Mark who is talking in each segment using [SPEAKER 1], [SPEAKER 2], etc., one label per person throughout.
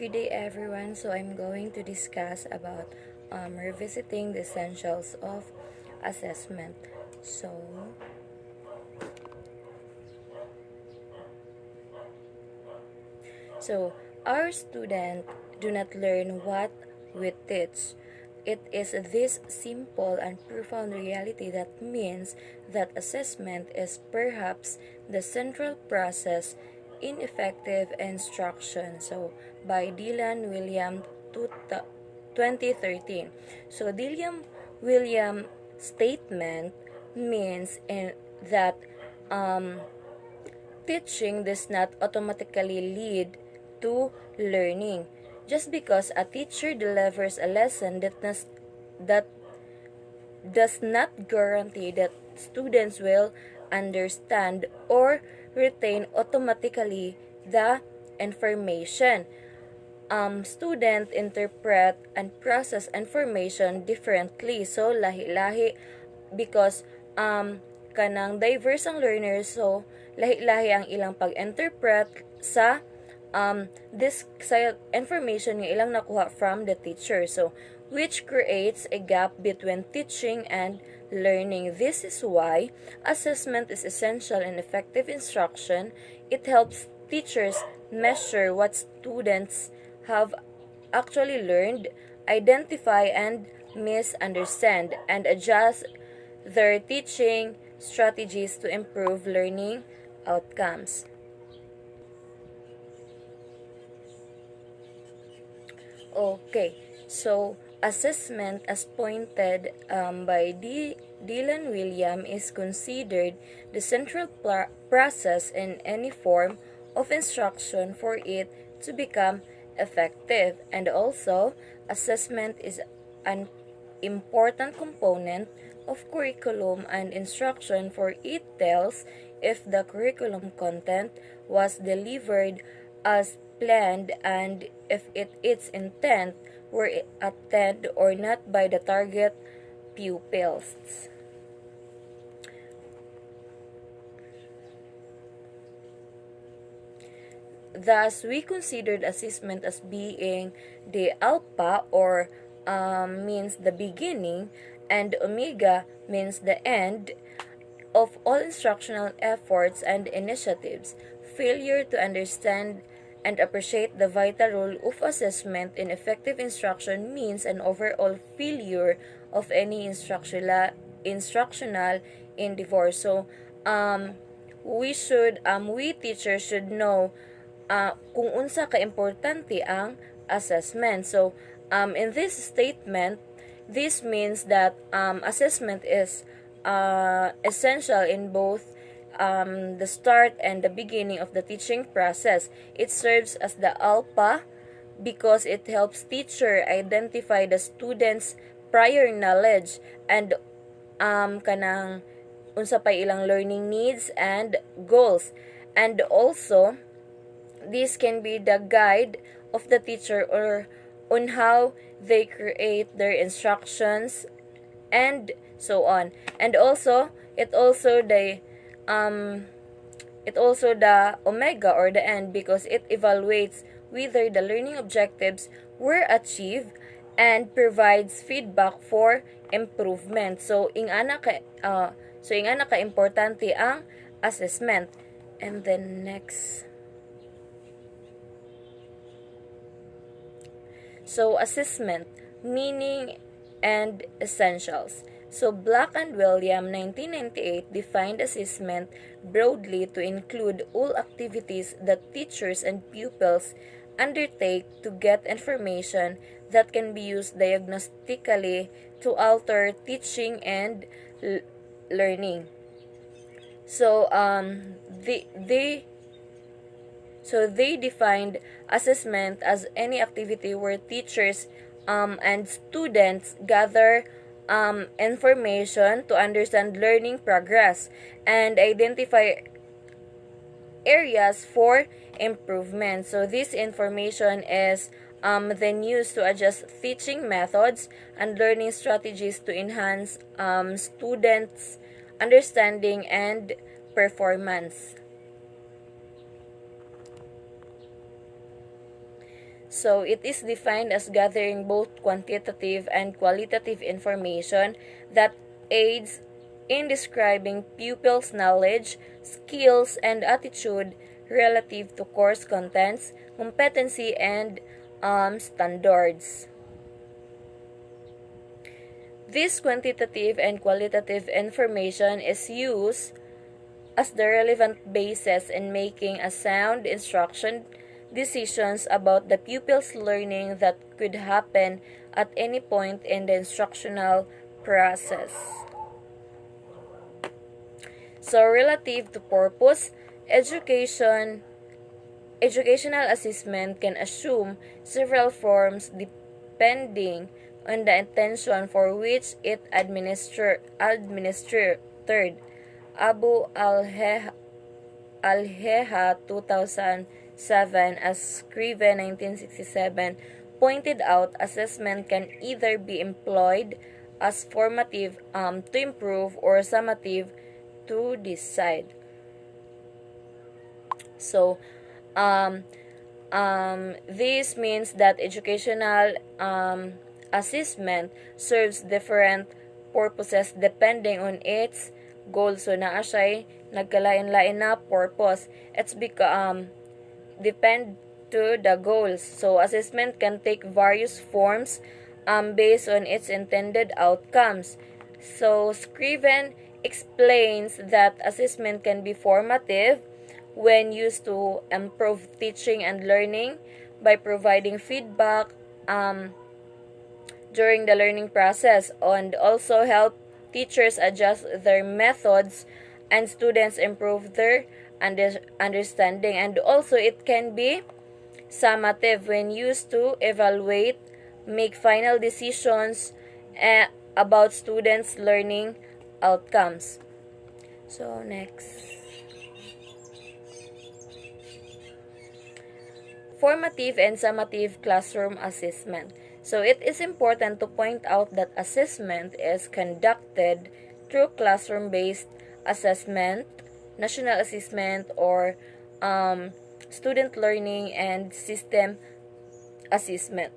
[SPEAKER 1] Good day everyone. So I'm going to discuss about revisiting the essentials of assessment. So our student do not learn what we teach. It is this simple and profound reality that means that assessment is perhaps the central process in effective instruction. So by Dylan William 2013. So Dylan William statement means in that um, teaching does not automatically lead to learning. Just because a teacher delivers a lesson that does not guarantee that students will understand or retain automatically the information. Students interpret and process information differently. So, lahi-lahi because kanang diverse ang learners. So, lahi-lahi ang ilang pag-interpret sa information nga ilang nakuha from the teacher. So, which creates a gap between teaching and learning. This is why assessment is essential in effective instruction. It helps teachers measure what students have actually learned, identify and misunderstand, and adjust their teaching strategies to improve learning outcomes. Okay, so assessment as pointed by Dylan William is considered the central process in any form of instruction for it to become effective, and also assessment is an important component of curriculum and instruction, for it tells if the curriculum content was delivered as planned and if its intent were attained or not by the target pupils. Thus, we considered assessment as being the alpha or means the beginning, and omega means the end of all instructional efforts and initiatives. Failure to understand and appreciate the vital role of assessment in effective instruction means an overall failure of any instructional endeavor. So, we teachers should know kung unsa ka importante ang assessment. So, in this statement, this means that assessment is essential in both the start and the beginning of the teaching process. It serves as the alpha because it helps teacher identify the students' prior knowledge and kanang unsa pa ilang learning needs and goals. And also, this can be the guide of the teacher or on how they create their instructions and so on. And also, um it also the omega or the end because it evaluates whether the learning objectives were achieved and provides feedback for improvement. So ingana ka importante ang assessment. And then next. So assessment, meaning and essentials. So Black and William 1998 defined assessment broadly to include all activities that teachers and pupils undertake to get information that can be used diagnostically to alter teaching and learning. So they defined assessment as any activity where teachers and students gather information to understand learning progress and identify areas for improvement. So this information is then used to adjust teaching methods and learning strategies to enhance students' understanding and performance. So it is defined as gathering both quantitative and qualitative information that aids in describing pupils' knowledge, skills, and attitude relative to course contents, competency, and standards. This quantitative and qualitative information is used as the relevant basis in making a sound instruction decisions about the pupil's learning that could happen at any point in the instructional process. So relative to purpose, educational assessment can assume several forms depending on the intention for which it administered. Abu Al-Heha 2007 as Scriven 1967 pointed out assessment can either be employed as formative to improve or summative to decide. So, this means that educational assessment serves different purposes depending on its goals. So, naa siya nagkalain-lain na purpose. It's depend to the goals. So, assessment can take various forms based on its intended outcomes. So, Scriven explains that assessment can be formative when used to improve teaching and learning by providing feedback during the learning process, and also help teachers adjust their methods and students improve their understanding. And also it can be summative when used to evaluate, make final decisions about students' learning outcomes. So next, formative and summative classroom assessment. So it is important to point out that assessment is conducted through classroom-based assessment, national assessment, or student learning and system assessment.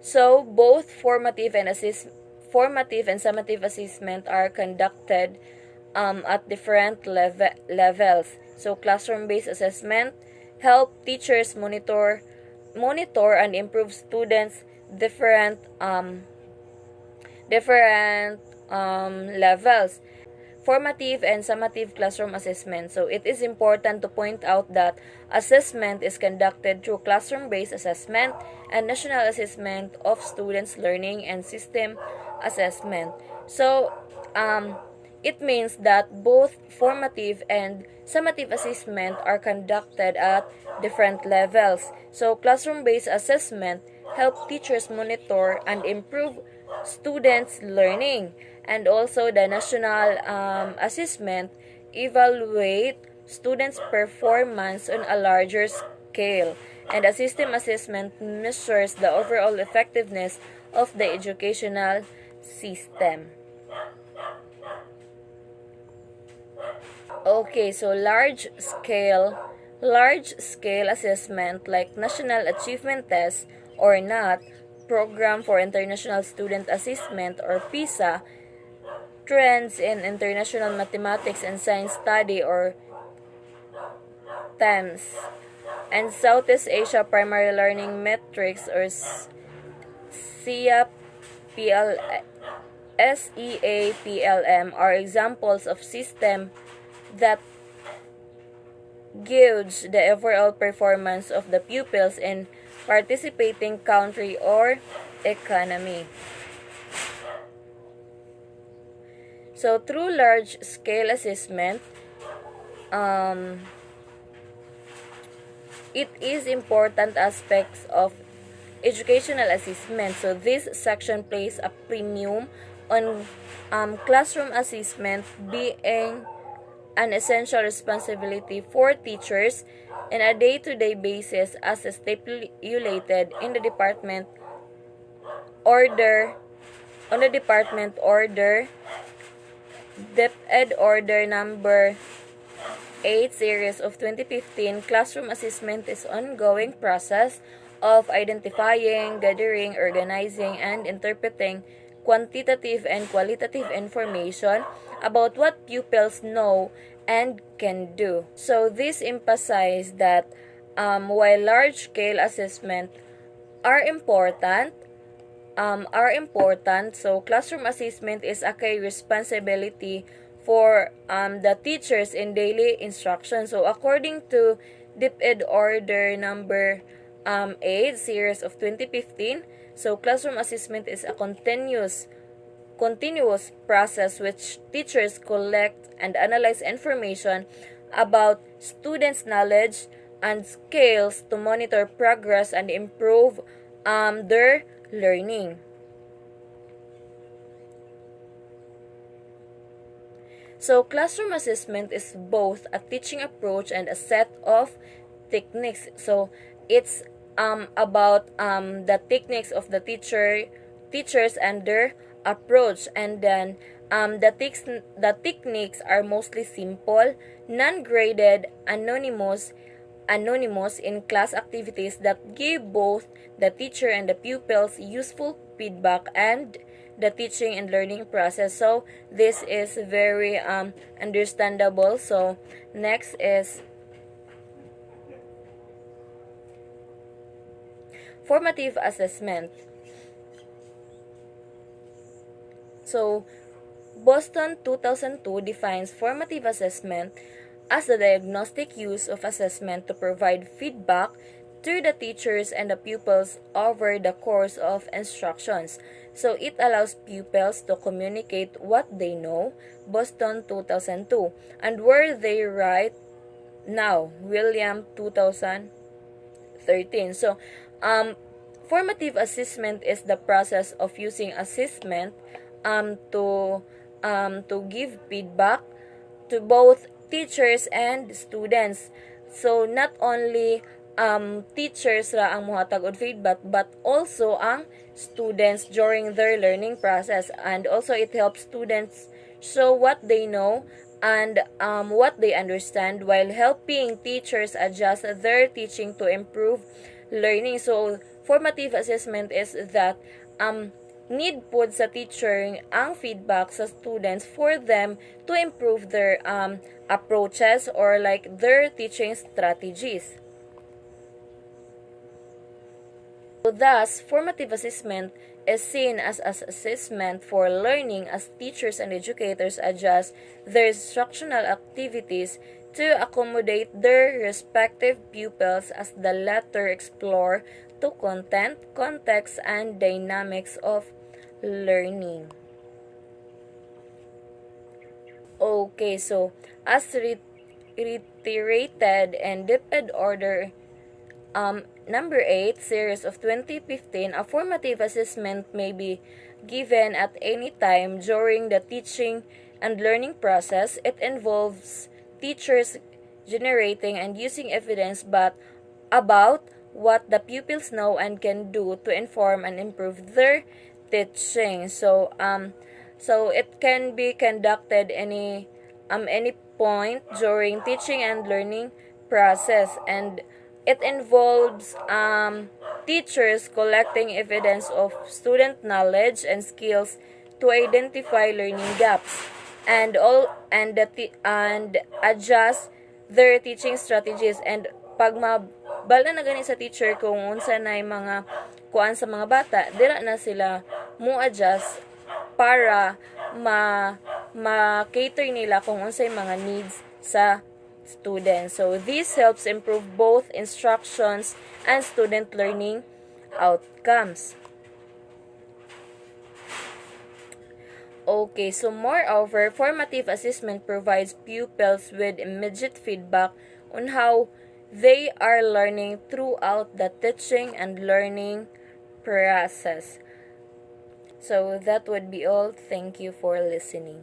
[SPEAKER 1] So both formative and summative assessment are conducted at different levels. So classroom-based assessment help teachers monitor and improve students different levels. Formative and summative classroom assessment. So it is important to point out that assessment is conducted through classroom-based assessment and national assessment of students' learning and system assessment. So it means that both formative and summative assessment are conducted at different levels. So classroom-based assessment help teachers monitor and improve students' learning, and also the national assessment evaluate students' performance on a larger scale, and the system assessment measures the overall effectiveness of the educational system. Okay, so large scale assessment like National Achievement Test or NAT, Program for International Student Assessment or PISA, Trends in International Mathematics and Science Study or TEMS, and Southeast Asia Primary Learning Metrics or SEAPLM are examples of systems that gauge the overall performance of the pupils in participating country or economy. So through large-scale assessment, it is important aspects of educational assessment. So this section places a premium on classroom assessment being an essential responsibility for teachers on a day-to-day basis as stipulated in the department order DepEd Order number 8 series of 2015, classroom assessment is ongoing process of identifying, gathering, organizing, and interpreting quantitative and qualitative information about what pupils know and can do. So this emphasizes that while large-scale assessment are important, so classroom assessment is a key responsibility for the teachers in daily instruction. So according to DepEd Order number 8 series of 2015, so classroom assessment is a continuous process which teachers collect and analyze information about students' knowledge and skills to monitor progress and improve their learning. So classroom assessment is both a teaching approach and a set of techniques. So it's about the techniques of the teachers and their approach, and then the techniques are mostly simple, non-graded, anonymous in class activities that give both the teacher and the pupils useful feedback and the teaching and learning process. So this is very understandable. So next is formative assessment. So Boston 2002 defines formative assessment as the diagnostic use of assessment to provide feedback to the teachers and the pupils over the course of instructions. So it allows pupils to communicate what they know, Boston 2002, and where they right now, William 2013. So formative assessment is the process of using assessment to give feedback to both teachers and students. So not only teachers ra ang muhatag og feedback but also ang students during their learning process, and also it helps students show what they know and what they understand while helping teachers adjust their teaching to improve learning. So formative assessment is that need pod sa teacher ang feedback sa students for them to improve their approaches or like their teaching strategies. So thus, formative assessment is seen as assessment for learning as teachers and educators adjust their instructional activities to accommodate their respective pupils as the latter explore to content, context, and dynamics of learning. Okay, so as reiterated in DepEd Order number 8, series of 2015, a formative assessment may be given at any time during the teaching and learning process. It involves teachers generating and using evidence about what the pupils know and can do to inform and improve their teaching. So it can be conducted any point during teaching and learning process, and it involves teachers collecting evidence of student knowledge and skills to identify learning gaps and adjust their teaching strategies. And pag mabala na gani sa teacher kung unsa na mga kuan sa mga bata, dira na sila mo adjust para ma-cater nila kung unsay mga needs sa students. So this helps improve both instructions and student learning outcomes. Okay, so moreover, formative assessment provides pupils with immediate feedback on how they are learning throughout the teaching and learning process. So that would be all. Thank you for listening.